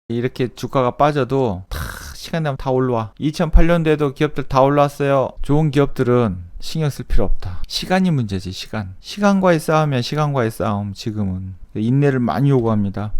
이렇게 주가가 빠져도 다 시간 되면 다 올라와. 2008년도에도 기업들 다 올라왔어요. 좋은 기업들은 신경 쓸 필요 없다. 시간이 문제지, 시간. 시간과의 싸움이야, 시간과의 싸움. 지금은 인내를 많이 요구합니다.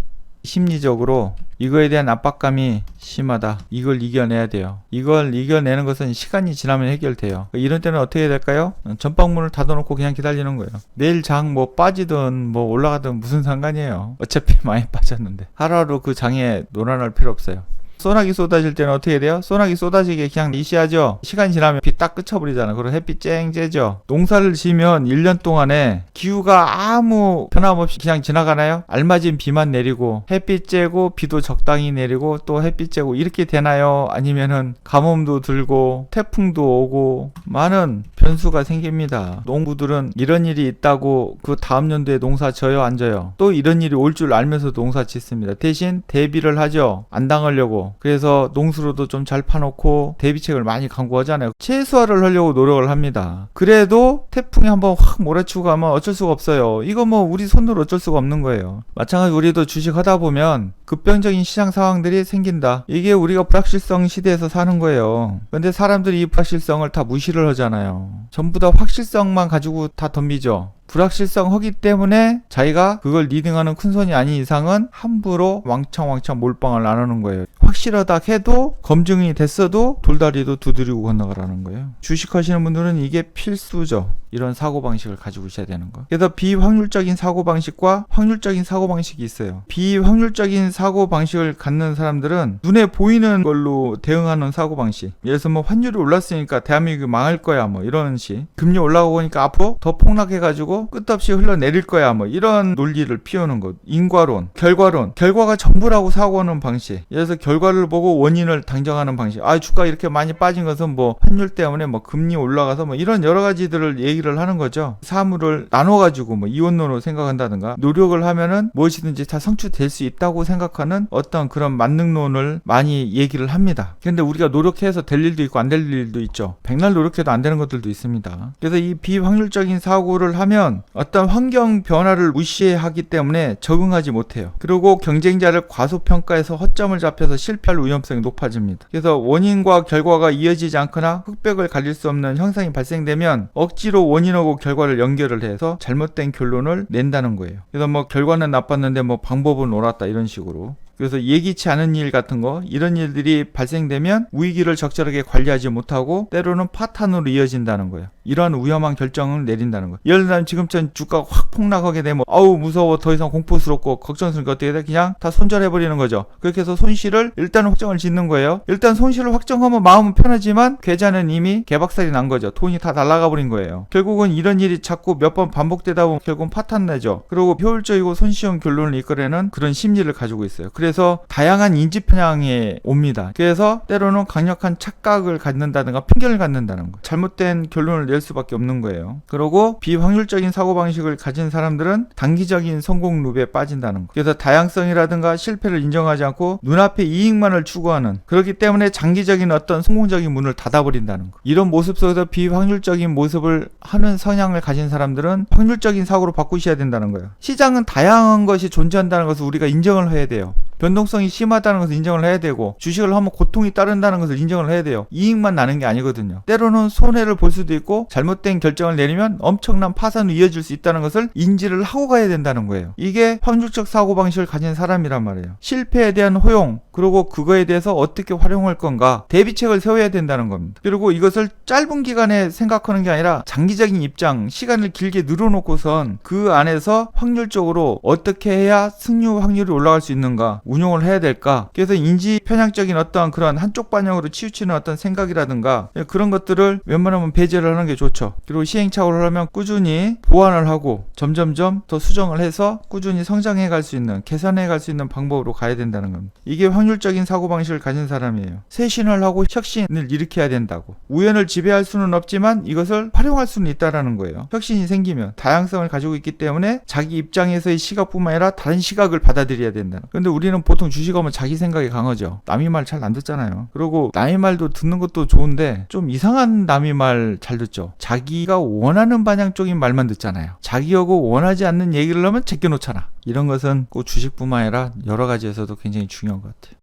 심리적으로 이거에 대한 압박감이 심하다. 이걸 이겨내야 돼요. 이걸 이겨내는 것은 시간이 지나면 해결돼요. 이런 때는 어떻게 해야 될까요? 전방문을 닫아놓고 그냥 기다리는 거예요. 내일 장 뭐 빠지든 뭐 올라가든 무슨 상관이에요. 어차피 많이 빠졌는데. 하루하루 그 장에 놀아날 필요 없어요. 소나기 쏟아질 때는 어떻게 돼요? 소나기 쏟아지게 그냥 이시하죠. 시간 지나면 비 딱 그쳐버리잖아. 그리고 햇빛 쨍 쬐죠. 농사를 지면 1년 동안에 기후가 아무 변함없이 그냥 지나가나요? 알맞은 비만 내리고 햇빛 쬐고 비도 적당히 내리고 또 햇빛 쬐고 이렇게 되나요? 아니면은 가뭄도 들고 태풍도 오고 많은 변수가 생깁니다. 농부들은 이런 일이 있다고 그 다음 연도에 농사 져요, 안 져요? 또 이런 일이 올 줄 알면서 농사 짓습니다. 대신 대비를 하죠. 안 당하려고. 그래서 농수로도 좀 잘 파놓고 대비책을 많이 강구하잖아요. 최소화를 하려고 노력을 합니다. 그래도 태풍이 한번 확 몰아치고 가면 어쩔 수가 없어요. 이거 뭐 우리 손으로 어쩔 수가 없는 거예요. 마찬가지로 우리도 주식 하다 보면 급변적인 시장 상황들이 생긴다. 이게 우리가 불확실성 시대에서 사는 거예요. 근데 사람들이 이 불확실성을 다 무시를 하잖아요. 전부 다 확실성만 가지고 다 덤비죠. 불확실성 하기 때문에 자기가 그걸 리딩하는 큰손이 아닌 이상은 함부로 왕창 몰빵을 안 하는 거예요. 확실하다 해도 검증이 됐어도 돌다리도 두드리고 건너가라는 거예요. 주식하시는 분들은 이게 필수죠. 이런 사고방식을 가지고 있어야 되는 거. 그래서 비확률적인 사고방식과 확률적인 사고방식이 있어요. 비확률적인 사고방식을 갖는 사람들은 눈에 보이는 걸로 대응하는 사고방식. 예를 들어서 뭐 환율이 올랐으니까 대한민국이 망할 거야 뭐 이런 식. 금리 올라오고 보니까 앞으로 더 폭락해가지고 끝없이 흘러내릴 거야 뭐 이런 논리를 피우는 것. 인과론, 결과론. 결과가 전부라고 사고하는 방식. 예를 들어서 결과를 보고 원인을 당정하는 방식. 아, 주가 이렇게 많이 빠진 것은 뭐 환율 때문에 뭐 금리 올라가서 뭐 이런 여러 가지들을 얘기를 하는 거죠. 사물을 나눠가지고 뭐 이원론으로 생각한다든가 노력을 하면은 무엇이든지 다 성취될 수 있다고 생각하는 어떤 그런 만능론을 많이 얘기를 합니다. 그런데 우리가 노력해서 될 일도 있고 안 될 일도 있죠. 백날 노력해도 안 되는 것들도 있습니다. 그래서 이 비확률적인 사고를 하면 어떤 환경 변화를 무시하기 때문에 적응하지 못해요. 그리고 경쟁자를 과소평가해서 허점을 잡혀서 실패할 위험성이 높아집니다. 그래서 원인과 결과가 이어지지 않거나 흑백을 가릴 수 없는 현상이 발생되면 억지로 원인하고 결과를 연결을 해서 잘못된 결론을 낸다는 거예요. 그래서 뭐 결과는 나빴는데 뭐 방법은 옳았다 이런 식으로. 그래서 예기치 않은 일 같은 거 이런 일들이 발생되면 위기를 적절하게 관리하지 못하고 때로는 파탄으로 이어진다는 거예요. 이러한 위험한 결정을 내린다는 거예요. 예를 들면 지금처럼 주가가 확 폭락하게 되면 아우 무서워 더 이상 공포스럽고 걱정스럽고 어떻게 돼? 그냥 다 손절해버리는 거죠. 그렇게 해서 손실을 일단 확정을 짓는 거예요. 일단 손실을 확정하면 마음은 편하지만 계좌는 이미 개박살이 난 거죠. 돈이 다 날아가 버린 거예요. 결국은 이런 일이 자꾸 몇 번 반복되다 보면 결국은 파탄 나죠. 그리고 효율적이고 손쉬운 결론을 이끌어내는 그런 심리를 가지고 있어요. 그래서 다양한 인지 편향에 옵니다. 그래서 때로는 강력한 착각을 갖는다든가 편견을 갖는다는 거예요. 잘못된 결론을 낼 수밖에 없는 거예요. 그리고 비확률적인 사고방식을 가진 사람들은 단기적인 성공 룹에 빠진다는 거예요. 그래서 다양성이라든가 실패를 인정하지 않고 눈앞에 이익만을 추구하는, 그렇기 때문에 장기적인 어떤 성공적인 문을 닫아버린다는 거예요. 이런 모습 속에서 비확률적인 모습을 하는 성향을 가진 사람들은 확률적인 사고로 바꾸셔야 된다는 거예요. 시장은 다양한 것이 존재한다는 것을 우리가 인정을 해야 돼요. 변동성이 심하다는 것을 인정을 해야 되고, 주식을 하면 고통이 따른다는 것을 인정을 해야 돼요. 이익만 나는 게 아니거든요. 때로는 손해를 볼 수도 있고 잘못된 결정을 내리면 엄청난 파산으로 이어질 수 있다는 것을 인지를 하고 가야 된다는 거예요. 이게 확률적 사고방식을 가진 사람이란 말이에요. 실패에 대한 허용, 그리고 그거에 대해서 어떻게 활용할 건가 대비책을 세워야 된다는 겁니다. 그리고 이것을 짧은 기간에 생각하는 게 아니라 장기적인 입장, 시간을 길게 늘어놓고선 그 안에서 확률적으로 어떻게 해야 승률 확률이 올라갈 수 있는가, 운용을 해야 될까. 그래서 인지 편향적인 어떤 그런 한쪽 방향으로 치우치는 어떤 생각이라든가 그런 것들을 웬만하면 배제를 하는 게 좋죠. 그리고 시행착오를 하면 꾸준히 보완을 하고 점점점 더 수정을 해서 꾸준히 성장해 갈 수 있는, 개선해 갈 수 있는 방법으로 가야 된다는 겁니다. 이게 확률적인 사고방식을 가진 사람이에요. 쇄신을 하고 혁신을 일으켜야 된다고. 우연을 지배할 수는 없지만 이것을 활용할 수는 있다라는 거예요. 혁신이 생기면 다양성을 가지고 있기 때문에 자기 입장에서의 시각뿐만 아니라 다른 시각을 받아들여야 된다는. 근데 우리는 우리는 보통 주식하면 자기 생각이 강하죠. 남의 말 잘 안 듣잖아요. 그리고 남의 말도 듣는 것도 좋은데 좀 이상한 남의 말 잘 듣죠. 자기가 원하는 방향 쪽인 말만 듣잖아요. 자기하고 원하지 않는 얘기를 하면 제껴놓잖아. 이런 것은 꼭 주식뿐만 아니라 여러 가지에서도 굉장히 중요한 것 같아요.